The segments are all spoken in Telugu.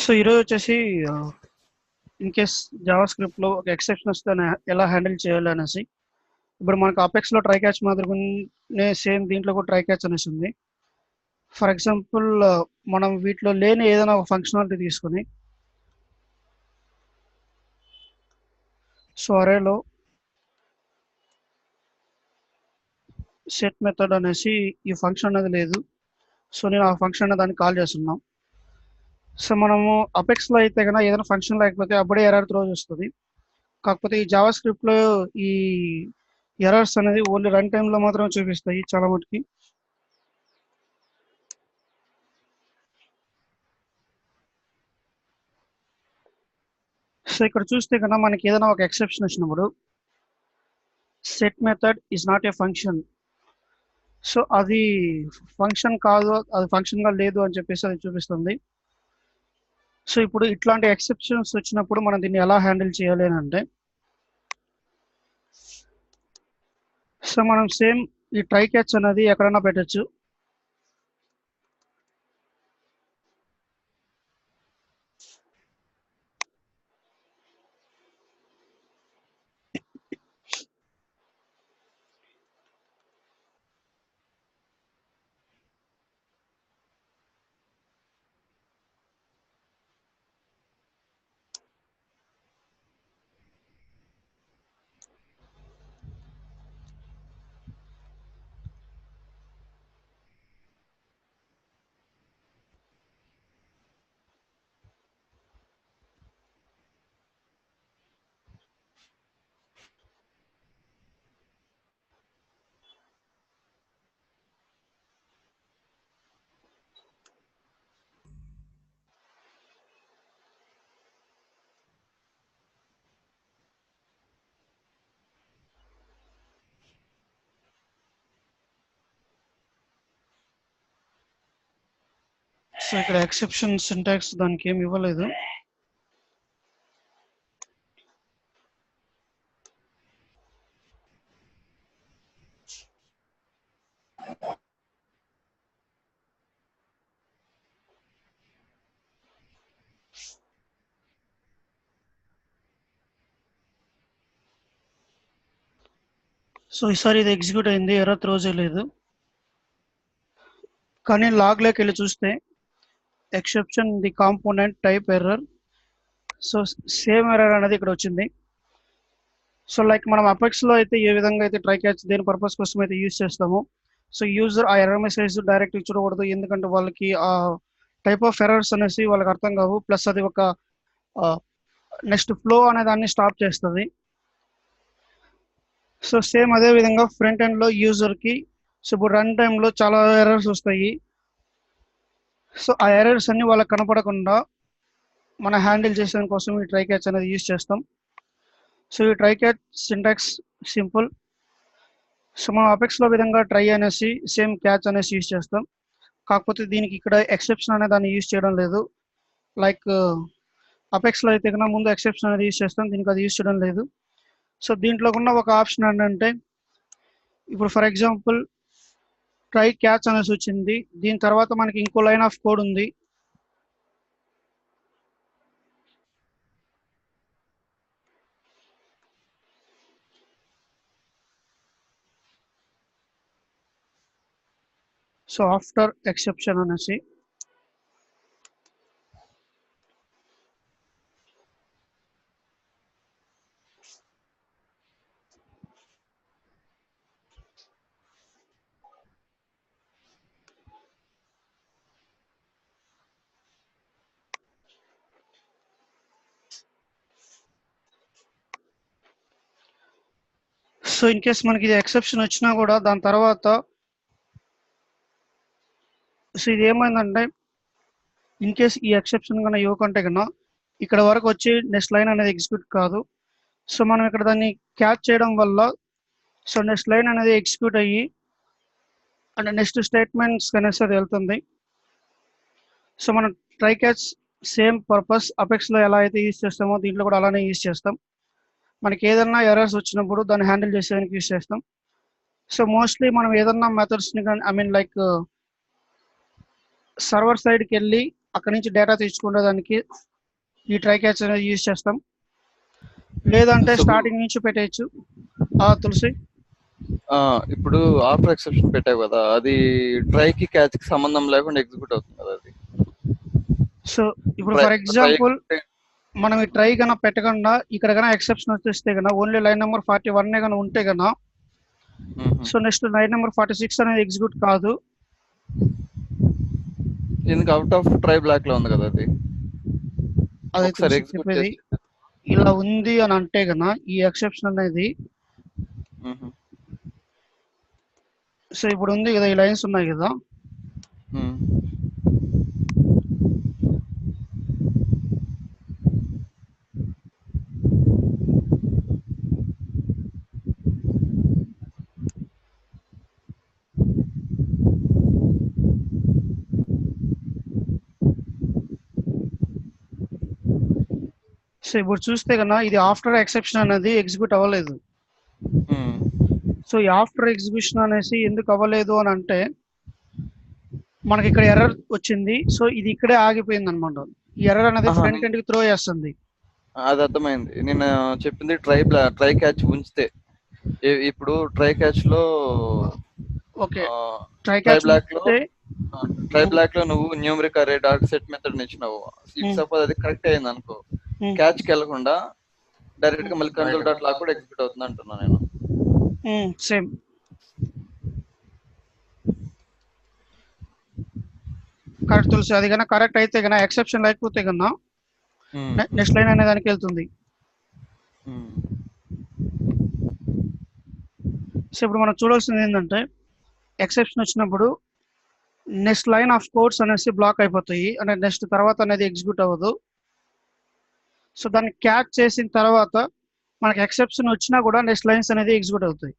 సో ఈరోజు వచ్చేసి ఇన్ కేస్ జావా స్క్రిప్ట్లో ఒక ఎక్సెప్షన్ వస్తే ఎలా హ్యాండిల్ చేయాలి అనేసి. ఇప్పుడు మనకు అపెక్స్లో ట్రై క్యాచ్ మాదిరిగానే సేమ్ దీంట్లో కూడా ట్రై క్యాచ్ అనేసి ఉంది. ఫర్ ఎగ్జాంపుల్ మనం వీటిలో లేని ఏదైనా ఒక ఫంక్షనాలిటీ తీసుకొని సో అరేలో సెట్ మెథడ్ అనేసి ఈ ఫంక్షన్ అనేది లేదు. సో నేను ఆ ఫంక్షన్ అనే దాన్ని కాల్ చేస్తున్నాం. సో మనము అపెక్స్లో అయితే కనుక ఏదైనా ఫంక్షన్ లేకపోతే అప్పుడే ఎర్రర్ త్రో చేస్తుంది. కాకపోతే ఈ జావా స్క్రిప్ట్లో ఈ ఎర్రర్స్ అనేది ఓన్లీ రన్ టైంలో మాత్రమే చూపిస్తాయి చాలా మటుకి. సో ఇక్కడ చూస్తే కన్నా మనకి ఏదైనా ఒక ఎక్సెప్షన్ వచ్చినప్పుడు set method is not a function, so అది ఫంక్షన్ కాదు, అది ఫంక్షన్గా లేదు అని చెప్పేసి అది చూపిస్తుంది. సో ఇప్పుడు ఇట్లాంటి ఎక్సెప్షన్స్ వచ్చినప్పుడు మనం దీన్ని ఎలా హ్యాండిల్ చేయాలి అని అంటే, సో మనం సేమ్ ఈ ట్రై క్యాచ్ అనేది ఎక్కడైనా పెట్టచ్చు. సో ఇక్కడ ఎక్సెప్షన్ సింటాక్స్ దానికి ఏమి ఇవ్వలేదు. సో ఈసారి ఇది ఎగ్జిక్యూట్ అయింది, ఎర్రర్ త్రో చేయలేదు. కానీ లాగ్లోకి వెళ్ళి చూస్తే exception the component type error, so same error అనేది ఇక్కడ వచ్చింది. సో లైక్ మనం అపెక్స్లో అయితే ఏ విధంగా అయితే ట్రై క్యాచ్ దేని పర్పస్ కోసం అయితే యూజ్ చేస్తామో, సో యూజర్ ఆ ఎర్రర్ మెసేజ్ డైరెక్ట్ చూడకూడదు, ఎందుకంటే వాళ్ళకి ఆ టైప్ ఆఫ్ ఎర్రర్స్ అనేసి వాళ్ళకి అర్థం కావు. ప్లస్ అది ఒక నెక్స్ట్ ఫ్లో అనే దాన్ని స్టాప్ చేస్తుంది. సో సేమ్ అదే విధంగా ఫ్రంట్ ఎండ్లో యూజర్కి సో ఇప్పుడు రన్ టైంలో చాలా ఎర్రర్స్ వస్తాయి. సో ఆ ఎర్రర్స్ అన్ని వాళ్ళకి కనపడకుండా మనం హ్యాండిల్ చేసేదాని కోసం ఈ ట్రై క్యాచ్ అనేది యూజ్ చేస్తాం. సో ఈ try catch syntax simple. So మనం అపెక్స్లో విధంగా ట్రై అనేసి సేమ్ క్యాచ్ అనేసి యూజ్ చేస్తాం. కాకపోతే దీనికి ఇక్కడ ఎక్సెప్షన్ అనే దాన్ని యూజ్ చేయడం లేదు. లైక్ అపెక్స్లో అయితే కన్నా ముందు ఎక్సెప్షన్ అనేది యూజ్ చేస్తాం, దీనికి అది యూజ్ చేయడం లేదు. సో దీంట్లో ఉన్న ఒక ఆప్షన్ ఏంటంటే, ఇప్పుడు ఫర్ ఎగ్జాంపుల్ ట్రై క్యాచ్ అనేసి వచ్చింది, దీని తర్వాత మనకి ఇంకో లైన్ ఆఫ్ కోడ్ ఉంది. సో ఆఫ్టర్ ఎక్సెప్షన్ అనేసి సో ఇన్ కేస్ మనకి ఇది ఎక్సెప్షన్ వచ్చినా కూడా దాని తర్వాత సో ఇది ఏమైందంటే, ఇన్ కేస్ ఈ ఎక్సెప్షన్ కన్నా ఇవ్వకుంటే కన్నా ఇక్కడ వరకు వచ్చి నెక్స్ట్ లైన్ అనేది ఎగ్జిక్యూట్ కాదు. సో మనం ఇక్కడ దాన్ని క్యాచ్ చేయడం వల్ల సో నెక్స్ట్ లైన్ అనేది ఎగ్జిక్యూట్ అయ్యి అంటే నెక్స్ట్ స్టేట్మెంట్స్ అనేసి అది వెళ్తుంది. సో మనం ట్రై క్యాచ్ సేమ్ పర్పస్ అపెక్స్లో ఎలా అయితే యూజ్ చేస్తామో దీంట్లో కూడా అలానే యూజ్ చేస్తాం. మనకి ఏదన్నా ఎర్రర్స్ వచ్చినప్పుడు దాన్ని హ్యాండిల్ చేసేదానికి యూజ్ చేస్తాం. సో మోస్ట్లీ మనం ఏదన్నా మెథడ్స్ని కానీ ఐ మీన్ లైక్ సర్వర్ సైడ్కి వెళ్ళి అక్కడి నుంచి డేటా తీసుకునేదానికి ఈ ట్రై క్యాచ్ అనేది యూజ్ చేస్తాం. లేదంటే స్టార్టింగ్ నుంచి పెట్టేయచ్చు. తులసి, ఇప్పుడు ఆఫ్టర్ ఎక్సెప్షన్ పెట్టావు కదా, అది ట్రై కి క్యాచ్ కి సంబంధం లేకుండా ఎగ్జిక్యూట్ అవుతుంది కదా అది. సో ఇప్పుడు ఫర్ ఎగ్జాంపుల్ మనం ఈ ట్రై కన్నా పెట్టకుండా ఇక్కడ కన్నా ఎక్సెప్షన్ వచ్చేస్తే కన్నా ఓన్లీ లైన్ నెంబర్ 41 కన్నా ఉంటే కన్నా, సో నెక్స్ట్ లైన్ నెంబర్ 46 అనేది ఎగ్జిక్యూట్ కాదు. ఎందుకు? అవుట్ ఆఫ్ ట్రై బ్లాక్ లో ఉంది కదా అది. అది చెప్పేది ఇలా ఉంది అని అంటే కన్నా ఈ ఎక్సెప్షన్ అనేది, సో ఇప్పుడు ఉంది కదా, ఈ లైన్స్ ఉన్నాయి కదా, సో ఇప్పుడు చూస్తే కన్నా ఇది ఆఫ్టర్ ఎక్సెప్షన్ అనేది ఎగ్జిక్యూట్ అవ్వలేదు. సో ఈ ఆఫ్టర్ ఎగ్జిక్యూషన్ అనేసి ఎందుకు అవ్వలేదు అని అంటే మనకి ఇక్కడ ఎర్రర్ వచ్చింది. సో ఇది ఇక్కడే ఆగిపోయింది అనమాట. ఈ ఎర్రర్ అనేది ఫ్రంట్ ఎండ్ కి త్రో చేస్తుంది. అది అర్థమైంది. నేను చెప్పింది ట్రై క్యాచ్ ఉంచితే. ఇప్పుడు ట్రై క్యాచ్ లో ఓకే, ట్రై బ్లాక్ లో నువ్వు న్యూమరిక్ అరే డాట్ సెట్ మెథడ్ ఇచ్చినావు. సపోజ్ అది కరెక్ట్ అయింది అనుకో, క్యాచ్ కి వెళ్ళకుండా డైరెక్ట్ గా మళ్ళీ కన్సోల్ డాట్ లాగ్ కూడా ఎగ్జిక్యూట్ అవుతుంది అంటున్నా నేను. సేమ్ కరెక్ట్ తులసి. అది కన్నా కరెక్ట్ అయితే కన్నా, ఎక్సెప్షన్ లేకపోతే కన్నా నెక్స్ట్ లైన్ అనే దానికి వెళ్తుంది. సో ఇప్పుడు మనం చూడాల్సింది ఏంటంటే ఎక్సెప్షన్ వచ్చినప్పుడు నెక్స్ట్ లైన్ ఆఫ్ కోడ్స్ అనేసి బ్లాక్ అయిపోతాయి, అంటే నెక్స్ట్ తర్వాత అనేది ఎగ్జిక్యూట్ అవ్వదు. సో దాన్ని క్యాచ్ చేసిన తర్వాత మనకి ఎక్సెప్షన్ వచ్చినా కూడా నెక్స్ట్ లైన్స్ అనేది ఎగ్జిక్యూట్ అవుతాయి.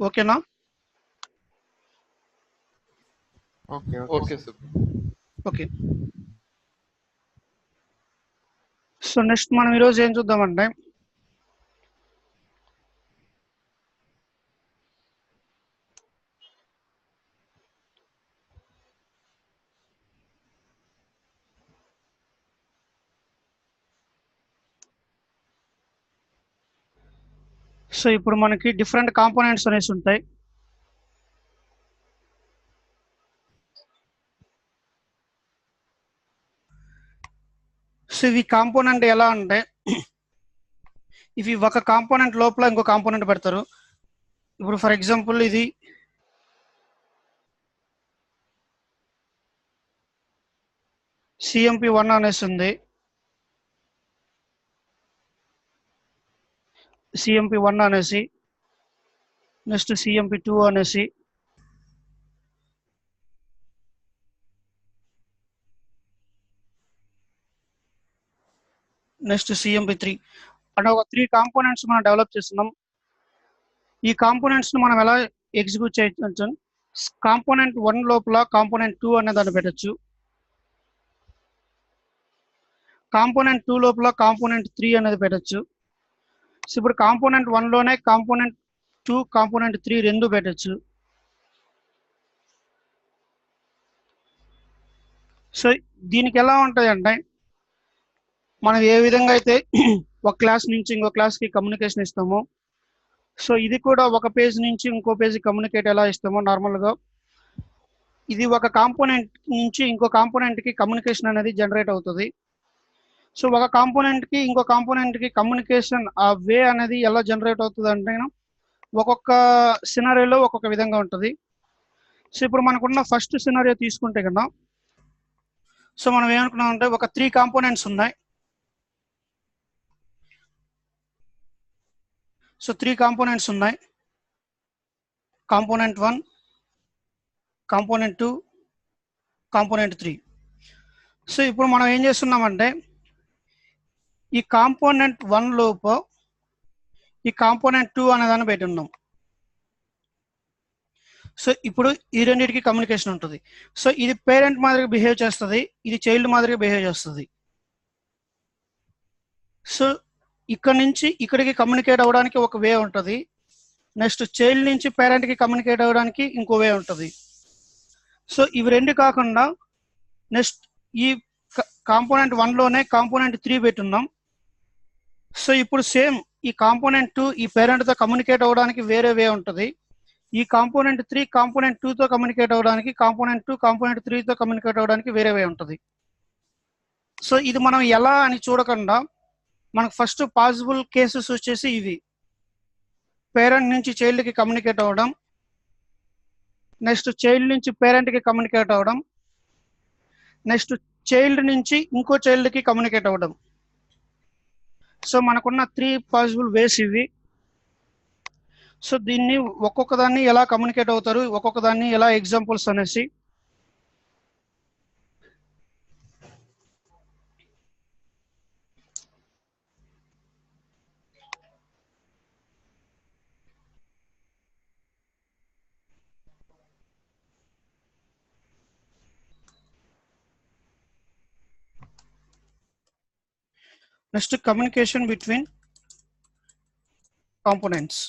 ఓకేనా? ఓకే. సో నెక్స్ట్ మనం ఈరోజు ఏం చూద్దామంటే సో ఇప్పుడు మనకి డిఫరెంట్ కాంపోనెంట్స్ అనేసి ఉంటాయి. సో ఇవి కాంపోనెంట్ ఎలా అంటే, ఇవి ఒక కాంపోనెంట్ లోపల ఇంకో కాంపోనెంట్ పెడతారు. ఇప్పుడు ఫర్ ఎగ్జాంపుల్ ఇది CMP1 అనేసి ఉంది. CMP1 అనేసి, నెక్స్ట్ CMP2 అనేసి, నెక్స్ట్ CMP3 అంటే ఒక 3 కాంపోనెంట్స్ మనం డెవలప్ చేస్తున్నాం. ఈ కాంపోనెంట్స్ ని మనం ఎలా ఎగ్జిక్యూట్ చేయొచ్చు? కాంపోనెంట్ 1 లోపల కాంపోనెంట్ 2 అనే దాన్ని పెట్టచ్చు. కాంపోనెంట్ 2 లోపల కాంపోనెంట్ 3 అనేది పెట్టచ్చు. సో ఇప్పుడు కాంపోనెంట్ 1 లోనే కాంపోనెంట్ 2, కాంపోనెంట్ 3 రెండు పెట్టచ్చు. సో దీనికి ఎలా ఉంటుంది అంటే, మనం ఏ విధంగా అయితే ఒక క్లాస్ నుంచి ఇంకో క్లాస్కి కమ్యూనికేషన్ ఇస్తామో, సో ఇది కూడా ఒక పేజ్ నుంచి ఇంకో పేజ్ కమ్యూనికేట్ ఎలా ఇస్తామో నార్మల్గా ఇది ఒక కాంపోనెంట్ నుంచి ఇంకో కాంపోనెంట్కి కమ్యూనికేషన్ అనేది జనరేట్ అవుతుంది. సో ఒక కాంపోనెంట్కి ఇంకో కాంపోనెంట్కి కమ్యూనికేషన్ ఆ వే అనేది ఎలా జనరేట్ అవుతుంది అంటే ఒక్కొక్క సినారియోలో ఒక్కొక్క విధంగా ఉంటుంది. సో ఇప్పుడు మనకున్న ఫస్ట్ సినారియో తీసుకుంటే కన్నా, సో మనం ఏమనుకున్నాం అంటే ఒక 3 కాంపోనెంట్స్ ఉన్నాయి. సో 3 కాంపోనెంట్స్ ఉన్నాయి. Component 1, component 2, component 3. సో ఇప్పుడు మనం ఏం చేస్తున్నామంటే ఈ కాంపోనెంట్ 1 లోపు ఈ కాంపోనెంట్ 2 అనే దాన్ని పెట్టి ఉన్నాం. సో ఇప్పుడు ఈ రెండింటికి కమ్యూనికేషన్ ఉంటుంది. సో ఇది పేరెంట్ మాదిరిగా బిహేవ్ చేస్తుంది, ఇది చైల్డ్ మాదిరిగా బిహేవ్ చేస్తుంది. సో ఇక్కడ నుంచి ఇక్కడికి కమ్యూనికేట్ అవ్వడానికి ఒక వే ఉంటుంది. నెక్స్ట్ చైల్డ్ నుంచి పేరెంట్ కి కమ్యూనికేట్ అవ్వడానికి ఇంకో వే ఉంటుంది. సో ఇవి రెండు కాకుండా నెక్స్ట్ ఈ కాంపోనెంట్ 1 లోనే కాంపోనెంట్ 3 పెట్టున్నాం. సో ఇప్పుడు సేమ్ ఈ కాంపోనెంట్ 2 ఈ పేరెంట్ తో కమ్యూనికేట్ అవ్వడానికి వేరే వే ఉంటుంది. ఈ కాంపోనెంట్ 3 కాంపోనెంట్ 2 తో కమ్యూనికేట్ అవ్వడానికి, కాంపోనెంట్ 2 కాంపోనెంట్ 3 తో కమ్యూనికేట్ అవ్వడానికి వేరే వే ఉంటుంది. సో ఇది మనం ఎలా అని చూడకుండా మనకు ఫస్ట్ పాసిబుల్ కేసెస్ వచ్చేసి ఇవి: పేరెంట్ నుంచి చైల్డ్ కి కమ్యూనికేట్ అవ్వడం, నెక్స్ట్ చైల్డ్ నుంచి పేరెంట్ కి కమ్యూనికేట్ అవ్వడం, నెక్స్ట్ చైల్డ్ నుంచి ఇంకో చైల్డ్ కి కమ్యూనికేట్ అవ్వడం. సో మనకున్న 3 పాసిబుల్ వేస్ ఇవి. సో దీన్ని ఒక్కొక్క దాన్ని ఎలా కమ్యూనికేట్ అవుతారు, ఒక్కొక్క దాన్ని ఎలా ఎగ్జాంపుల్స్ అనేసి next communication between components.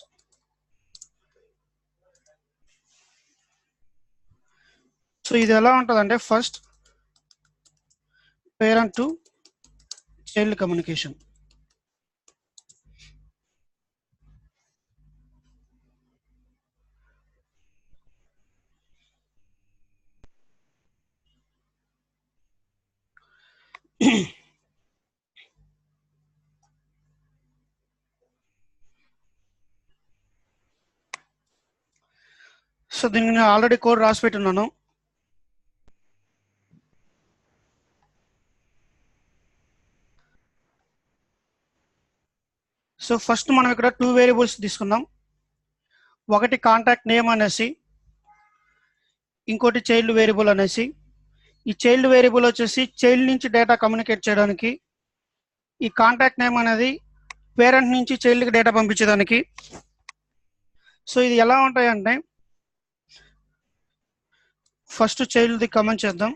So ఇది ఎలా ఉంటుందంటే first parent to child communication. So దీన్ని నేను ఆల్రెడీ కోడ్ రాసి పెట్టున్నాను. సో ఫస్ట్ మనం ఇక్కడ 2 వేరియబుల్స్ తీసుకుందాం. ఒకటి కాంటాక్ట్ నేమ్ అనేసి, ఇంకోటి చైల్డ్ వేరియబుల్ అనేసి. ఈ చైల్డ్ వేరియబుల్ వచ్చేసి చైల్డ్ నుంచి డేటా కమ్యూనికేట్ చేయడానికి, ఈ కాంటాక్ట్ నేమ్ అనేది పేరెంట్ నుంచి చైల్డ్కి డేటా పంపించడానికి. సో ఇది ఎలా ఉంటాయంటే ఫస్ట్ చైల్డ్ది కమెంట్ చేద్దాం.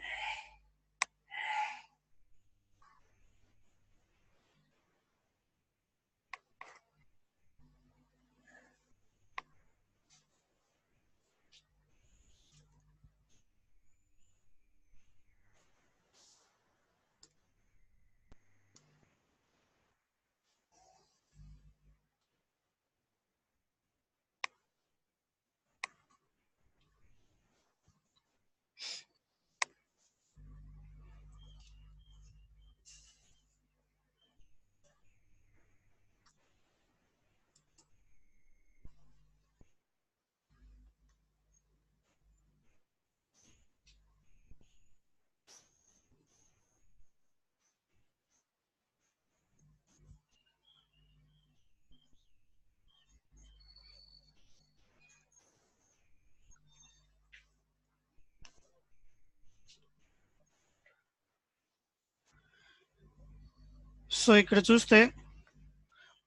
సో ఇక్కడ చూస్తే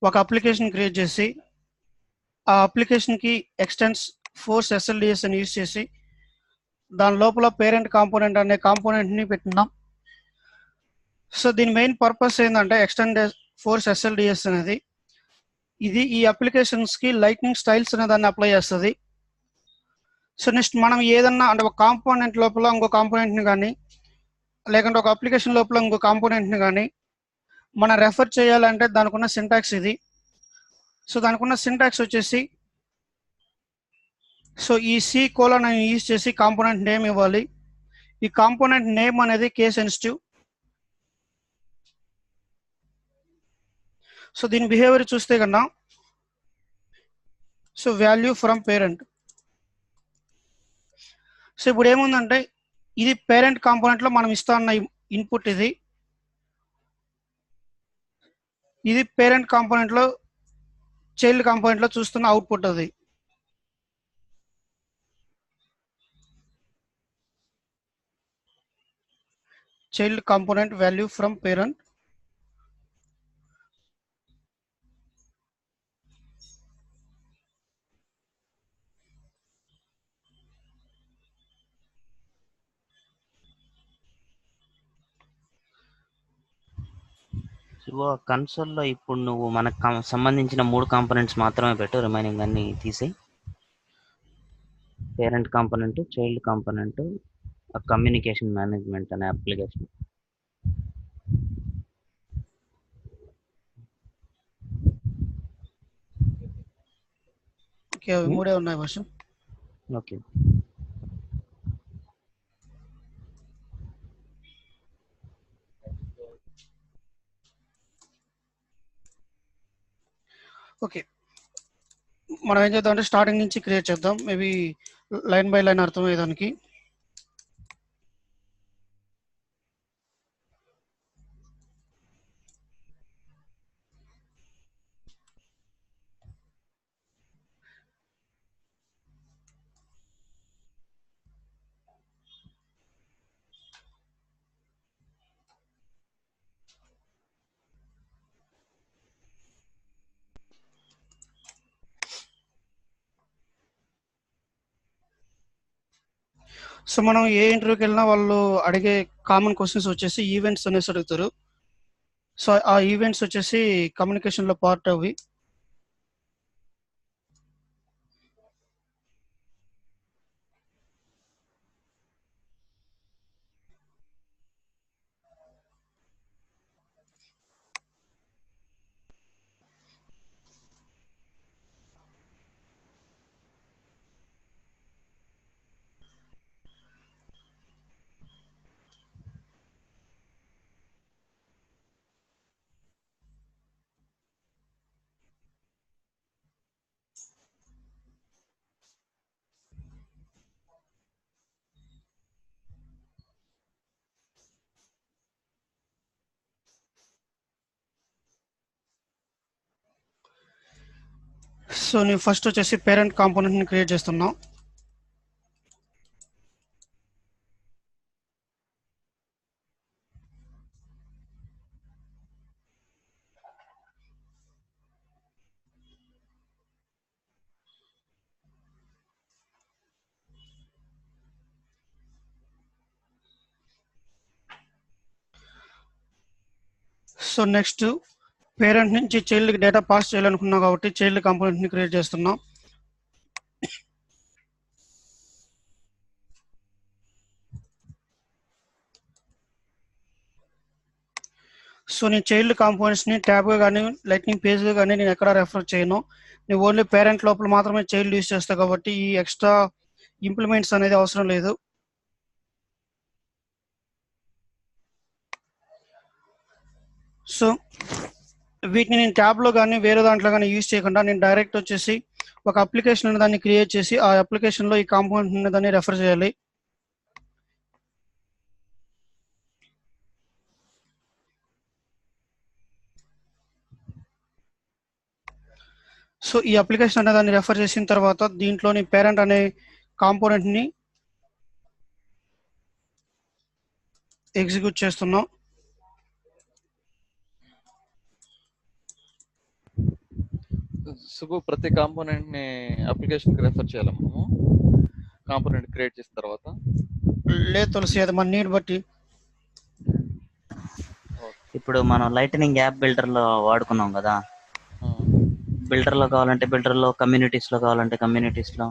ఒక అప్లికేషన్ క్రియేట్ చేసి ఆ అప్లికేషన్కి ఎక్స్టెన్స్ ఫోర్స్ ఎస్ఎల్డిఎస్ అని యూజ్ చేసి దాని లోపల పేరెంట్ కాంపోనెంట్ అనే కాంపోనెంట్ని పెట్టినాం. సో దీని మెయిన్ పర్పస్ ఏంటంటే ఎక్స్టెండ్ ఫోర్స్ ఎస్ఎల్డిఎస్ అనేది ఇది ఈ అప్లికేషన్స్కి లైట్నింగ్ స్టైల్స్ అనే దాన్ని అప్లై చేస్తుంది. సో నెక్స్ట్ మనం ఏదన్నా అంటే ఒక కాంపోనెంట్ లోపల ఇంకో కాంపోనెంట్ని కానీ, లేకుంటే ఒక అప్లికేషన్ లోపల ఇంకో కాంపోనెంట్ని కానీ మనం రెఫర్ చేయాలంటే దానికి ఉన్న సింటాక్స్ ఇది. సో దానికి ఉన్న సింటాక్స్ వచ్చేసి, సో ఈ సి కోలన్ అని యూజ్ చేసి కాంపోనెంట్ నేమ్ ఇవ్వాలి. ఈ కాంపోనెంట్ నేమ్ అనేది కేస్ సెన్సిటివ్. సో దీని బిహేవియర్ చూస్తే కన్నా, so value from parent. So ఇప్పుడు ఏముందంటే ఇది పేరెంట్ కాంపోనెంట్లో మనం ఇస్తా ఉన్న ఇన్పుట్ ఇది. ఇది పేరెంట్ కాంపోనెంట్లో చైల్డ్ కాంపోనెంట్లో చూస్తున్న అవుట్పుట్ అది. Child component value from parent. So కన్సోల్లో ఇప్పుడు నువ్వు మనకు సంబంధించిన 3 కాంపోనెంట్స్ మాత్రమే పెట్టు, రిమైనింగ్ అన్ని తీసేయి. Parent component, child component, communication management అనే అప్లికేషన్. ఓకే, అవి 3 ఉన్నాయి భాష. ఓకే. ఓకే, మనం ఏం చేద్దాం అంటే స్టార్టింగ్ నుంచి క్రియేట్ చేద్దాం, మేబీ లైన్ బై లైన్ అర్థమయ్యేదానికి. సో మనం ఏ ఇంటర్వ్యూకి వెళ్ళినా వాళ్ళు అడిగే కామన్ క్వశ్చన్స్ వచ్చేసి ఈవెంట్స్ అనేసి అడుగుతారు. సో ఆ ఈవెంట్స్ వచ్చేసి కమ్యూనికేషన్లో పార్ట్ అవి. సో నేను ఫస్ట్ వచ్చేసి పేరెంట్ కాంపోనెంట్ని క్రియేట్ చేస్తున్నాం. సో నెక్స్ట్ పేరెంట్ నుంచి చైల్డ్కి డేటా పాస్ చేయాలనుకున్నాం కాబట్టి చైల్డ్ కాంపోనెంట్ని క్రియేట్ చేస్తున్నాం. సో నేను చైల్డ్ కాంపోనెంట్స్ని ట్యాబ్గా కానీ లైట్నింగ్ పేజ్గా కానీ నేను ఎక్కడ రెఫర్ చేయను. నేను ఓన్లీ పేరెంట్ లోపల మాత్రమే చైల్డ్ యూజ్ చేస్తాను కాబట్టి ఈ ఎక్స్ట్రా ఇంప్లిమెంట్స్ అనేది అవసరం లేదు. సో వీటిని నేను ట్యాబ్లో కానీ వేరే దాంట్లో కానీ యూజ్ చేయకుండా నేను డైరెక్ట్ వచ్చేసి ఒక అప్లికేషన్ అనే దాన్ని క్రియేట్ చేసి ఆ అప్లికేషన్లో ఈ కాంపోనెంట్ అనే దాన్ని రెఫర్ చేయాలి. సో ఈ అప్లికేషన్ అనే దాన్ని రెఫర్ చేసిన తర్వాత దీంట్లోని పేరెంట్ అనే కాంపోనెంట్ని ఎగ్జిక్యూట్ చేస్తున్నాం. సుబ్బు, ప్రతి కాంపోనెంట్ ని అప్లికేషన్ కి రెఫర్ చేయాలి మనము కాంపోనెంట్ క్రియేట్ చేసిన తర్వాత? లేదు తులసి, అది మన నీడ్ బట్టి. ఇప్పుడు మనం లైటనింగ్ యాప్ బిల్డర్లో వాడుకున్నాం కదా, బిల్డర్లో కావాలంటే బిల్డర్లో, కమ్యూనిటీస్లో కావాలంటే కమ్యూనిటీస్లో,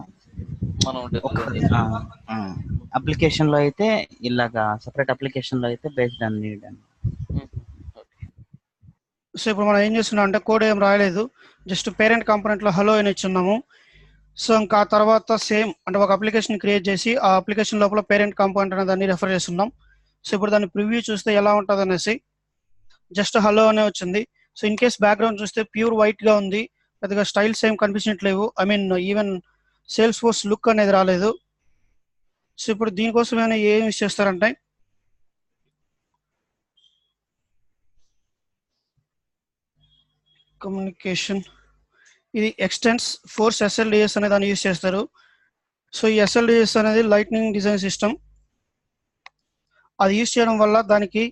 మనం అప్లికేషన్లో అయితే ఇలాగా సపరేట్ అప్లికేషన్లో అయితే బేస్డ్ ఆన్ నీడ్ అని. సో ఇప్పుడు మనం ఏం చేస్తున్నాం అంటే కోడ్ ఏం రాయలేదు, జస్ట్ పేరెంట్ కాంపోనెంట్లో హలో అని ఇచ్చున్నాము. సో ఇంకా తర్వాత సేమ్ అంటే ఒక అప్లికేషన్ క్రియేట్ చేసి ఆ అప్లికేషన్ లోపల పేరెంట్ కాంపోనెంట్ అనే దాన్ని రెఫర్ చేస్తున్నాం. సో ఇప్పుడు దాన్ని ప్రివ్యూ చూస్తే ఎలా ఉంటుంది అనేసి జస్ట్ హలో అనే వచ్చింది. సో ఇన్ కేస్ బ్యాక్గ్రౌండ్ చూస్తే ప్యూర్ వైట్గా ఉంది, పెద్దగా స్టైల్స్ ఏం కనిపించట్లేవు. I mean even Salesforce look అనేది రాలేదు. సో ఇప్పుడు దీనికోసం ఏమైనా ఏం యూస్ చేస్తారంటే కమ్యూనికేషన్, ఇది ఎక్స్టెన్స్ ఫోర్స్ ఎస్ఎల్డిఎస్ అనే దాన్ని యూజ్ చేస్తారు. సో ఈ ఎస్ఎల్డిఎస్ అనేది లైట్నింగ్ డిజైన్ సిస్టమ్. అది యూజ్ చేయడం వల్ల దానికి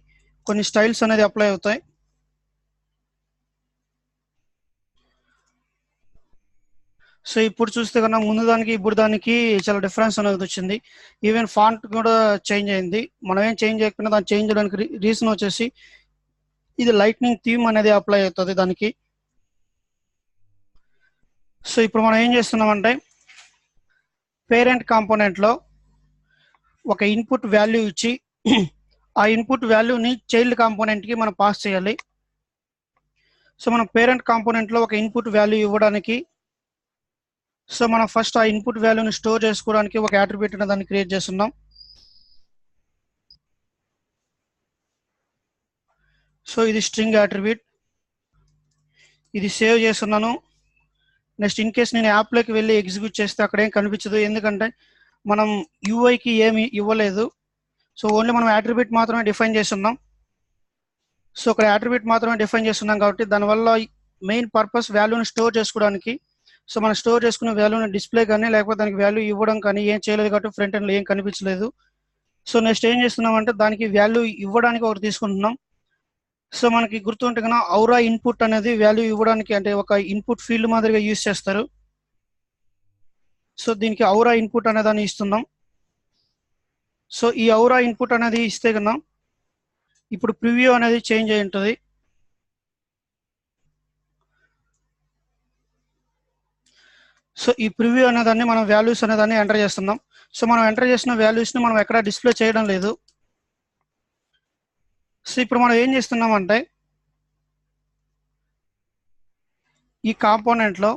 కొన్ని స్టైల్స్ అనేది అప్లై అవుతాయి. సో ఇప్పుడు చూస్తే కన్నా ముందు దానికి ఇప్పుడు దానికి చాలా డిఫరెన్స్ అనేది వచ్చింది. ఈవెన్ ఫాంట్ కూడా చేంజ్ అయింది. మనం ఏం చేంజ్ చేయకపోయినా దాన్ని చేంజ్ చేయడానికి రీజన్ వచ్చేసి ఇది లైట్నింగ్ థీమ్ అనేది అప్లై అవుతుంది దానికి. సో ఇప్పుడు మనం ఏం చేస్తున్నామంటే పేరెంట్ కాంపోనెంట్లో ఒక ఇన్పుట్ వాల్యూ ఇచ్చి ఆ ఇన్పుట్ వాల్యూని చైల్డ్ కాంపోనెంట్కి మనం పాస్ చేయాలి. సో మనం పేరెంట్ కాంపోనెంట్లో ఒక ఇన్పుట్ వాల్యూ ఇవ్వడానికి సో మనం ఫస్ట్ ఆ ఇన్పుట్ వాల్యూని స్టోర్ చేసుకోవడానికి ఒక అట్రిబ్యూట్ అనే దాన్ని క్రియేట్ చేస్తున్నాం. సో ఇది స్ట్రింగ్ అట్రిబ్యూట్, ఇది సేవ్ చేస్తున్నాను. నెక్స్ట్ ఇన్ కేస్ నేను యాప్లోకి వెళ్ళి ఎగ్జిక్యూట్ చేస్తే అక్కడ ఏం కనిపించదు, ఎందుకంటే మనం యూఐకి ఏమి ఇవ్వలేదు. సో ఓన్లీ మనం అట్రిబ్యూట్ మాత్రమే డిఫైన్ చేస్తున్నాం. సో అక్కడ అట్రిబ్యూట్ మాత్రమే డిఫైన్ చేస్తున్నాం కాబట్టి దానివల్ల మెయిన్ పర్పస్ వాల్యూని స్టోర్ చేసుకోవడానికి. సో మనం స్టోర్ చేసుకున్న వాల్యూని డిస్ప్లే కానీ లేకపోతే దానికి వాల్యూ ఇవ్వడం కానీ ఏం చేయలేదు కాబట్టి ఫ్రంట్ ఎండ్లో ఏం కనిపించలేదు. సో నెక్స్ట్ ఏం చేస్తున్నామంటే దానికి వాల్యూ ఇవ్వడానికి ఒకటి తీసుకుంటున్నాం. సో మనకి గుర్తుంటే కన్నా ఔరా ఇన్పుట్ అనేది వాల్యూ ఇవ్వడానికి అంటే ఒక ఇన్పుట్ ఫీల్డ్ మాదిరిగా యూజ్ చేస్తారు. సో దీనికి ఔరా ఇన్పుట్ అనే దాన్ని ఇస్తున్నాం. సో ఈ ఔరా ఇన్పుట్ అనేది ఇస్తే కన్నా ఇప్పుడు ప్రివ్యూ అనేది చేంజ్ అయి ఉంటుంది. సో ఈ ప్రివ్యూ అనేదాన్ని మనం వాల్యూస్ అనేదాన్ని ఎంటర్ చేస్తున్నాం. సో మనం ఎంటర్ చేసిన వాల్యూస్ని మనం ఎక్కడ డిస్ప్లే చేయడం లేదు. సో ఇప్పుడు మనం ఏం చేస్తున్నామంటే ఈ కాంపోనెంట్లో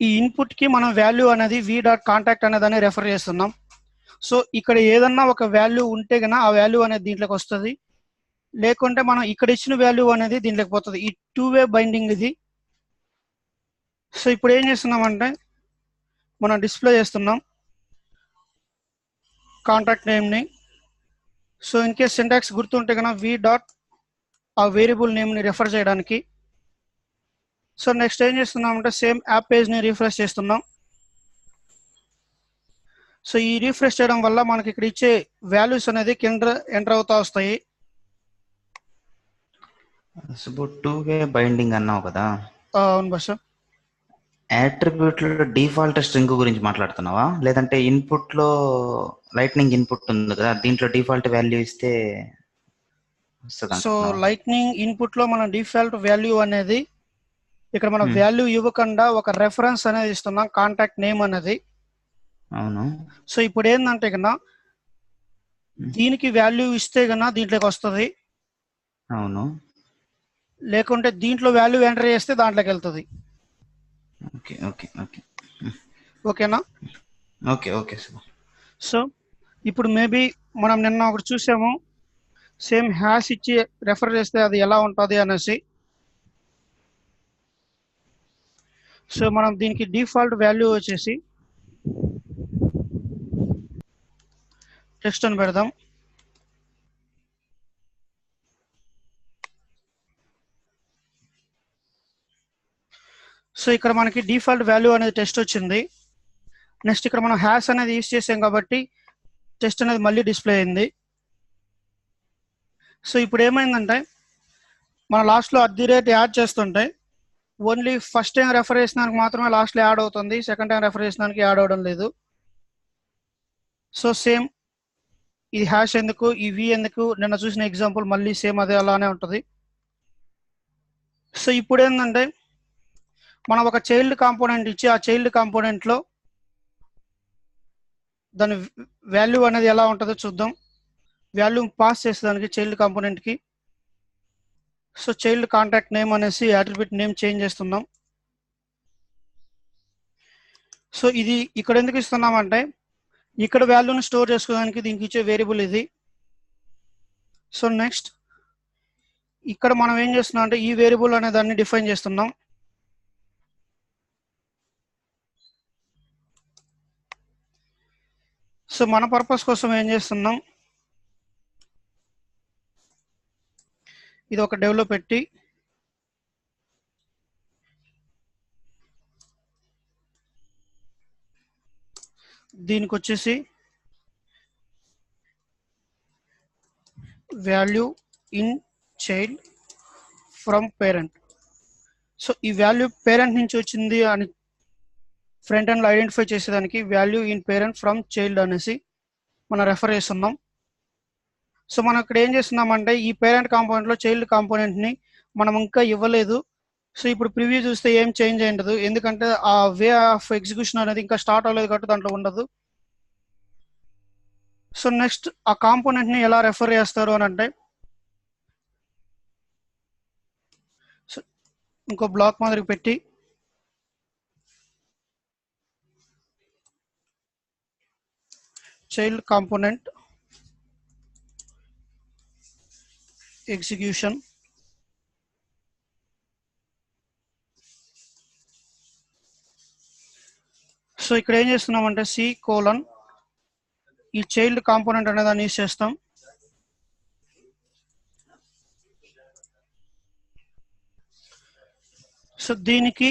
ఈ ఇన్పుట్కి మనం వాల్యూ అనేది v.contact అనేదాన్ని రెఫర్ చేస్తున్నాం. సో ఇక్కడ ఏదన్నా ఒక వాల్యూ ఉంటే కన్నా ఆ వాల్యూ అనేది దీంట్లోకి వస్తుంది, లేకుంటే మనం ఇక్కడ ఇచ్చిన వాల్యూ అనేది దీంట్లోకి పోతుంది. ఈ 2-way బైండింగ్ ఇది. సో ఇప్పుడు ఏం చేస్తున్నామంటే మనం డిస్ప్లే చేస్తున్నాం కాంటాక్ట్ నేమ్ని. సో ఇన్ కేస్ సింటాక్స్ గుర్తుంటే కన్నా ఆ వేరియబుల్ నేమ్ని రెఫర్ చేయడానికి. సో నెక్స్ట్ ఏం చేస్తున్నామంటే సేమ్ యాప్ పేజ్ని రీఫ్రెష్ చేస్తున్నాం. సో ఈ రీఫ్రెష్ చేయడం వల్ల మనకి ఇక్కడ ఇచ్చే వాల్యూస్ అనేది కింద ఎంటర్ అవుతా వస్తాయి. టూ-వే బైండింగ్ అన్నావు కదా, అవును బస్. అట్రిబ్యూట్ లో డిఫాల్ట్ స్ట్రింగ్ గురించి మాట్లాడుతున్నావా, లేదంటే ఇన్పుట్ లో లైట్నింగ్ ఇన్పుట్ ఉంది కదా దీంట్లో డిఫాల్ట్ వాల్యూ ఇస్తే వస్తుందా? సో లైట్నింగ్ ఇన్పుట్ లో మన డిఫాల్ట్ వాల్యూ అనేది ఇక్కడ మనం వాల్యూ ఇవ్వకుండా ఒక రెఫరెన్స్ అనేది ఇస్తున్నాం, కాంటాక్ట్ నేమ్ అనేది. అవును. సో ఇప్పుడు ఏంటంటే కన్నా దీనికి వాల్యూ ఇస్తే కన్నా దీంట్లోకి వస్తుంది. అవును. లేకుంటే దీంట్లో వాల్యూ ఎంటర్ చేస్తే దాంట్లోకి వెళ్తుంది. ఓకే ఓకే ఓకే ఓకేనా? Okay okay sir. సో ఇప్పుడు మేబీ మనం నిన్న ఒకటి చూసాము, సేమ్ హ్యాష్ ఇచ్చి రెఫర్ చేస్తే అది ఎలా ఉంటుంది అనేసి. సో మనం దీనికి డిఫాల్ట్ వాల్యూ వచ్చేసి టెక్స్ట్ అని పెడదాం. సో ఇక్కడ మనకి డిఫాల్ట్ వాల్యూ అనేది టెస్ట్ వచ్చింది. నెక్స్ట్ ఇక్కడ మనం హ్యాష్ అనేది యూజ్ చేసాం కాబట్టి టెస్ట్ అనేది మళ్ళీ డిస్ప్లే అయింది. సో ఇప్పుడు ఏమైందంటే మన లాస్ట్లో @ యాడ్ చేస్తుంటే ఓన్లీ ఫస్ట్ టైం రెఫర్ చేసినానికి మాత్రమే లాస్ట్లో యాడ్ అవుతుంది, సెకండ్ టైం రెఫర్ చేసినానికి యాడ్ అవడం లేదు. సో సేమ్ ఇది హ్యాష్ ఎందుకు, ఈ వి ఎందుకు, నిన్న చూసిన ఎగ్జాంపుల్ మళ్ళీ సేమ్ అదే అలానే ఉంటుంది. సో ఇప్పుడు ఏంటంటే మనం ఒక చైల్డ్ కాంపోనెంట్ ఇచ్చి ఆ చైల్డ్ కాంపోనెంట్లో దాని వాల్యూ అనేది ఎలా ఉంటుందో చూద్దాం. వాల్యూ పాస్ చేసేదానికి చైల్డ్ కాంపోనెంట్కి. సో చైల్డ్ కాంటాక్ట్ నేమ్ అనేసి అట్రిబ్యూట్ నేమ్ చేంజ్ చేస్తున్నాం. సో ఇది ఇక్కడ ఎందుకు ఇస్తున్నామంటే ఇక్కడ వాల్యూని స్టోర్ చేసుకోవడానికి దీనికి ఇచ్చే వేరియబుల్ ఇది. సో నెక్స్ట్ ఇక్కడ మనం ఏం చేస్తున్నాం అంటే ఈ వేరియబుల్ అనే దాన్ని డిఫైన్ చేస్తున్నాం. సో మన పర్పస్ కోసం ఏం చేస్తున్నాం, ఇది ఒక డెవలో పెట్టి దీనికి వచ్చేసి value in child from parent. So ఈ వాల్యూ పేరెంట్ నుంచి వచ్చింది అని ఫ్రంట్ ఎండ్లో ఐడెంటిఫై చేసేదానికి value in parent from child అనేసి మనం రెఫర్ చేస్తున్నాం. సో మనం ఇక్కడ ఏం చేస్తున్నామంటే ఈ పేరెంట్ కాంపోనెంట్ లో చైల్డ్ కాంపోనెంట్ ని మనం ఇంకా ఇవ్వలేదు. సో ఇప్పుడు ప్రివ్యూ చూస్తే ఏం చేంజ్ అయ్యిండదు, ఎందుకంటే ఆ వే ఆఫ్ ఎగ్జిక్యూషన్ అనేది ఇంకా స్టార్ట్ అవ్వలేదు కాబట్టి దాంట్లో ఉండదు. సో నెక్స్ట్ ఆ కాంపోనెంట్ ని ఎలా రెఫర్ చేస్తారు అని అంటే, సో ఇంకో బ్లాక్ మాదిరి పెట్టి చైల్డ్ కాంపోనెంట్ ఎగ్జిక్యూషన్, సో ఇక్కడ ఏం చేస్తున్నామంటే C:, ఈ చైల్డ్ కాంపోనెంట్ అనే దాన్ని యూజ్ చేస్తాం. సో దీనికి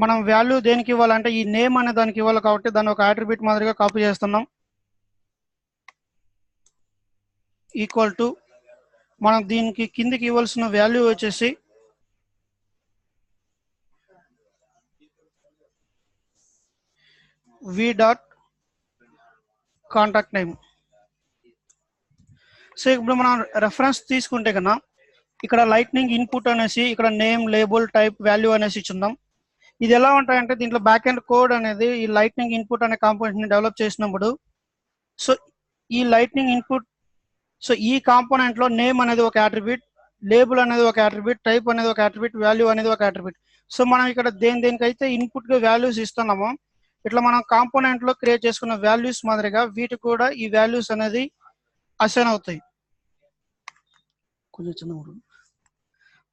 మనం వాల్యూ దేనికి ఇవ్వాలంటే ఈ నేమ్ అనే దానికి ఇవ్వాలి కాబట్టి దాన్ని ఒక అట్రిబ్యూట్ మాదిరిగా కాపీ చేస్తున్నాం. ఈక్వల్ టు మనం దీనికి కిందికి ఇవ్వాల్సిన వాల్యూ వచ్చేసి v.contact name. సో ఇప్పుడు మనం రెఫరెన్స్ తీసుకుంటే కన్నా ఇక్కడ లైట్నింగ్ ఇన్పుట్ అనేసి ఇక్కడ నేమ్, లేబుల్, టైప్, వాల్యూ అనేసి ఇచ్చుందాం. ఇది ఎలా ఉంటాయంటే దీంట్లో బ్యాక్ ఎండ్ కోడ్ అనేది ఈ లైట్నింగ్ ఇన్పుట్ అనే కాంపోనెంట్ ని డెవలప్ చేసినప్పుడు, సో ఈ లైట్నింగ్ ఇన్పుట్, సో ఈ కాంపోనెంట్ లో నేమ్ అనేది ఒక అట్రిబ్యూట్, లేబుల్ అనేది ఒక అట్రిబ్యూట్, టైప్ అనేది ఒక అట్రిబ్యూట్, వాల్యూ అనేది ఒక అట్రిబ్యూట్. సో మనం ఇక్కడ దేనికైతే ఇన్పుట్ గా వాల్యూస్ ఇస్తున్నామో ఇట్లా మనం కాంపోనెంట్ లో క్రియేట్ చేసుకున్న వాల్యూస్ మాదిరిగా వీటికి కూడా ఈ వాల్యూస్ అనేది అసైన్ అవుతాయి. కొంచెం చిన్న,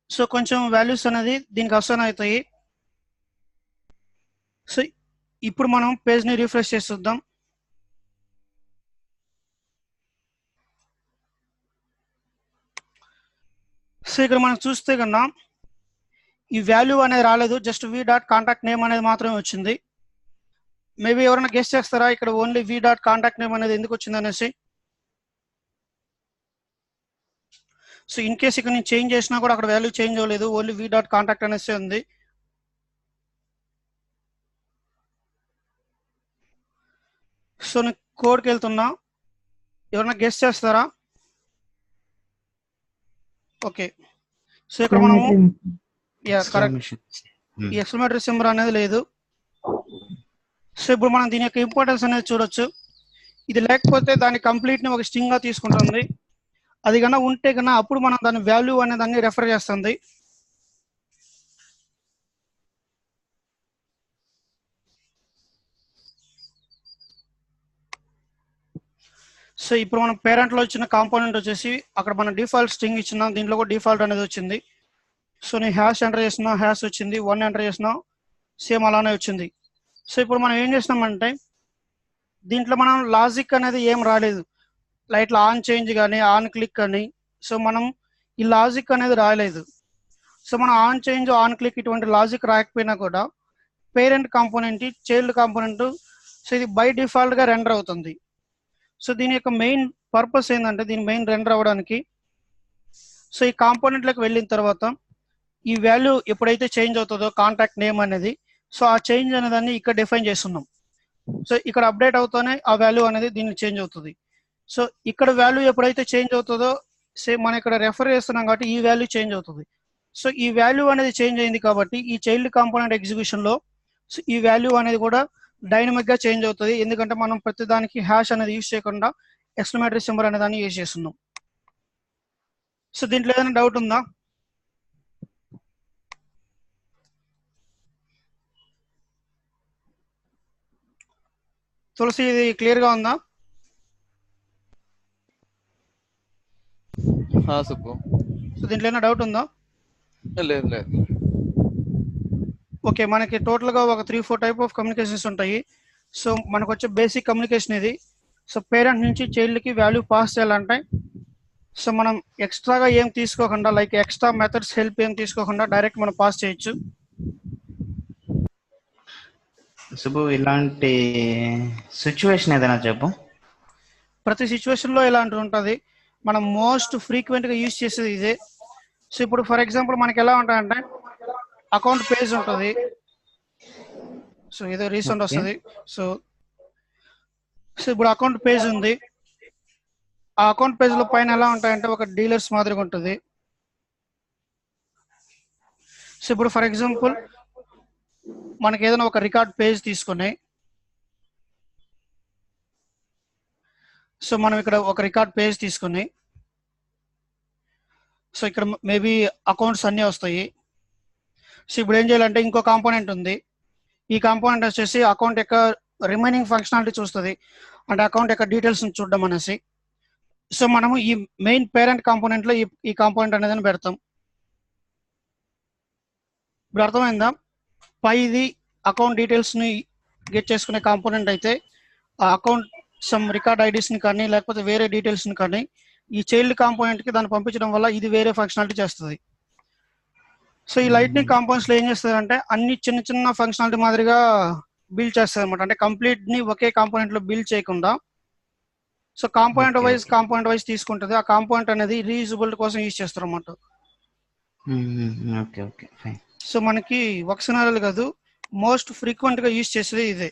సో కొంచెం వాల్యూస్ అనేది దీనికి అసైన్ అవుతాయి. సో ఇప్పుడు మనం పేజ్ ని రిఫ్రెష్ చేసి చూద్దాం. సో ఇక్కడ మనం చూస్తే కన్నా ఈ వాల్యూ అనేది రాలేదు, జస్ట్ v.contact name అనేది మాత్రమే వచ్చింది. మేబీ ఎవరైనా గెస్ చేస్తారా ఇక్కడ ఓన్లీ v.contact name అనేది ఎందుకు వచ్చింది అనేసి? సో ఇన్ కేస్ ఇక్కడ నేను చేంజ్ చేసినా కూడా అక్కడ వాల్యూ చేంజ్ అవ్వలేదు, ఓన్లీ v.contact అనేసి ఉంది. సో నేను కోడ్కి వెళ్తున్నా, ఎవరైనా గెస్ చేస్తారా? ఓకే, సో ఇక్కడ మనము కరెక్ట్ ఈ ఎక్స్క్లమేటరీ సింబల్ అనేది లేదు. సో ఇప్పుడు మనం దీని యొక్క ఇంపార్టెన్స్ అనేది చూడొచ్చు. ఇది లేకపోతే దాని కంప్లీట్ ని ఒక స్ట్రింగ్ గా తీసుకుంటుంది, అది కన్నా ఉంటే కన్నా అప్పుడు మనం దాని వాల్యూ అనే దాన్ని రెఫర్ చేస్తుంది. సో ఇప్పుడు మనం పేరెంట్ లో ఇచ్చిన కాంపోనెంట్ వచ్చేసి అక్కడ మనం డిఫాల్ట్ స్ట్రింగ్ ఇచ్చినాం, దీంట్లో కూడా డిఫాల్ట్ అనేది వచ్చింది. సో నేను హ్యాష్ ఎంటర్ చేసినా హ్యాష్ వచ్చింది, 1 ఎంటర్ చేసినా సేమ్ అలానే వచ్చింది. సో ఇప్పుడు మనం ఏం చేసినామంటే దీంట్లో మనం లాజిక్ అనేది ఏం రాలేదు, లైట్లో ఆన్ చేంజ్ కానీ ఆన్ క్లిక్ అని. సో మనం ఈ లాజిక్ అనేది రాలేదు. సో మనం ఆన్ చేంజ్, ఆన్ క్లిక్ ఇటువంటి లాజిక్ రాకపోయినా కూడా parent component, child component, so ఇది బై డిఫాల్ట్ గా రెండర్ అవుతుంది. సో దీని యొక్క మెయిన్ పర్పస్ ఏంటంటే దీని మెయిన్ రెండర్ అవ్వడానికి, సో ఈ కాంపోనెంట్లోకి వెళ్ళిన తర్వాత ఈ వాల్యూ ఎప్పుడైతే చేంజ్ అవుతుందో కాంటాక్ట్ నేమ్ అనేది, సో ఆ చేంజ్ అనేదాన్ని ఇక్కడ డిఫైన్ చేస్తున్నాం. సో ఇక్కడ అప్డేట్ అవుతూనే ఆ వాల్యూ అనేది దీన్ని చేంజ్ అవుతుంది. సో ఇక్కడ వాల్యూ ఎప్పుడైతే చేంజ్ అవుతుందో సేమ్ మనం ఇక్కడ రెఫర్ చేస్తున్నాం కాబట్టి ఈ వాల్యూ చేంజ్ అవుతుంది. సో ఈ వాల్యూ అనేది చేంజ్ అయింది కాబట్టి ఈ చైల్డ్ కాంపోనెంట్ ఎగ్జిక్యూషన్ లో సో ఈ వాల్యూ అనేది కూడా డైనమిక్ గా చేంజ్ అవుతుంది, ఎందుకంటే మనం ప్రతి దానికి హ్యాష్ అనేది యూజ్ చేయకుండా ఎక్స్క్లమేటరీ సింబల్ అనే దాన్ని యూజ్ చేస్తున్నాం. సో దీంట్లో ఏదైనా డౌట్ ఉందా? తులసి ఇది క్లియర్ గా ఉందా? సుబ్బు, సో దీంట్లో ఏమైనా డౌట్ ఉందా? లేదు లేదు. ఓకే, మనకి టోటల్ గా ఒక 3-4 టైప్ ఆఫ్ కమ్యూనికేషన్స్ ఉంటాయి. సో మనకు వచ్చే బేసిక్ కమ్యూనికేషన్ ఇది. సో పేరెంట్ నుంచి చైల్డ్ కి వాల్యూ పాస్ చేయాలంటే సో మనం ఎక్స్ట్రాగా ఏం తీసుకోకుండా, లైక్ ఎక్స్ట్రా మెథడ్స్ హెల్ప్ ఏం తీసుకోకుండా డైరెక్ట్ మనం పాస్ చేయొచ్చు. సుబ్బు, ఇలాంటి సిచ్యువేషన్ ఏదైనా చెప్పు. ప్రతి సిచ్యువేషన్ లో ఇలాంటి ఉంటుంది, మనం మోస్ట్ ఫ్రీక్వెంట్ గా యూజ్ చేసేది ఇదే. సో ఇప్పుడు ఫర్ ఎగ్జాంపుల్ మనకి ఎలా ఉంటాయంటే అకౌంట్ పేజ్ ఉంటుంది, సో ఏదో రీసెంట్ వస్తుంది. సో ఇప్పుడు అకౌంట్ పేజ్ ఉంది, ఆ అకౌంట్ పేజ్ లో పైన ఎలా ఉంటాయంటే ఒక డీలర్స్ మాదిరిగా ఉంటుంది. సో ఇప్పుడు ఫర్ ఎగ్జాంపుల్ మనకి ఏదైనా ఒక రికార్డ్ పేజ్ తీసుకొని, సో మనం ఇక్కడ ఒక రికార్డ్ పేజ్ తీసుకొని, సో ఇక్కడ మేబీ అకౌంట్స్ అన్నీ వస్తాయి. సో ఇప్పుడు ఏం చేయాలంటే ఇంకో కాంపోనెంట్ ఉంది. ఈ కాంపోనెంట్ వచ్చేసి అకౌంట్ యొక్క రిమైనింగ్ ఫంక్షనాలిటీ చూస్తుంది, అంటే అకౌంట్ యొక్క డీటెయిల్స్ చూడడం అనేసి. సో మనము ఈ మెయిన్ పేరెంట్ కాంపోనెంట్ లో ఈ కాంపోనెంట్ అనేది పెడతాం. ఇప్పుడు అర్థమైందా? పైది అకౌంట్ డీటెయిల్స్ ని గెట్ చేసుకునే కాంపోనెంట్ అయితే ఆ అకౌంట్ సమ్ రికార్డ్ ఐడీస్ ని కానీ లేకపోతే వేరే డీటెయిల్స్ ని కానీ ఈ చైల్డ్ కాంపోనెంట్ కి దాన్ని పంపించడం వల్ల ఇది వేరే ఫంక్షనాలిటీ చేస్తుంది. సో ఈ లైట్నింగ్ కాంపోనెంట్స్ లో ఏం చేస్తుంది అంటే అన్ని చిన్న చిన్న ఫంక్షనాలిటీ మాదిరిగా బిల్డ్ చేస్తుంది అనమాట. అంటే కంప్లీట్ ని ఒకే కాంపోనెంట్ లో బిల్డ్ చేయకుండా, సో కాంపోనెంట్ వైజ్ తీసుకుంటుంది. ఆ కాంపోనెంట్ అనేది రీయూజబుల్ కోసం యూజ్ చేస్తారు అన్నమాట. సో మనకి ఒక సినారియోలు కాదు, మోస్ట్ ఫ్రీక్వెంట్ గా యూజ్ చేసేది ఇదే.